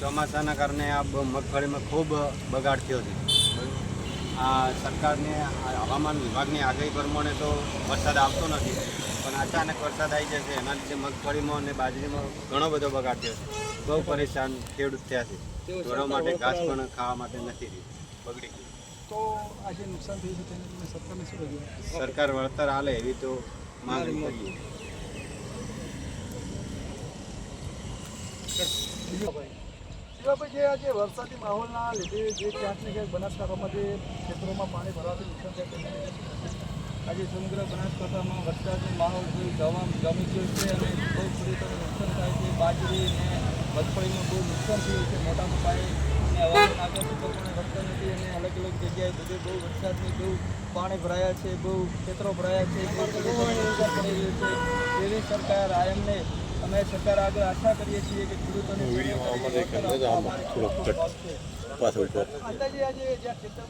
ચોમાસાના કારણે આ મગફળીમાં ખૂબ બગાડ થયો છે. આ સરકારને હવામાન વિભાગની આગાહી પ્રમાણે તો વરસાદ આવતો નથી, પણ અચાનક વરસાદ આવી જાય છે. એના લીધે મગફળીમાં અને બાજરીમાં ઘણો બધો બગાડ થયો છે. બહુ પરેશાન ખેડૂત થયા છે. ઢોરો માટે ઘાસ પણ ખાવા માટે નથી રહ્યું, બગડી ગયું. તો આજે નુકસાન થયું છે તેને લઈને સરકારને શું રજૂઆત? સરકાર વળતર આલે એવી તો માંગણી કરીએ. શિવાભાઈ, જે આજે વરસાદી માહોલના લીધે જે ક્યાંક ને ક્યાંક બનાસકાંઠામાં જે ખેતરોમાં પાણી ભરાવાથી નુકસાન થાય આજે સમગ્ર બનાસકાંઠામાં વરસાદનો માહોલ જમી ગયો છે અને બહુ ખેડૂતોને નુકસાન થાય છે. બાજરી અને મગફળીમાં બહુ નુકસાન થયું છે મોટા પાયે, અને હવામાન આગાહી પ્રમાણે વરસાદ નથી અને અલગ અલગ જગ્યાએ બધે બહુ વરસાદની બહુ પાણી ભરાયા છે, બહુ ખેતરો ભરાયા છે, બહુ ખેડૂતોને નુકસાન પડી રહ્યું છે. એવી સરકાર એમને અમે સરકાર આગળ આશા કરીએ છીએ કે ખેડૂતોને અંદાજે આજે જ્યાં ખેતર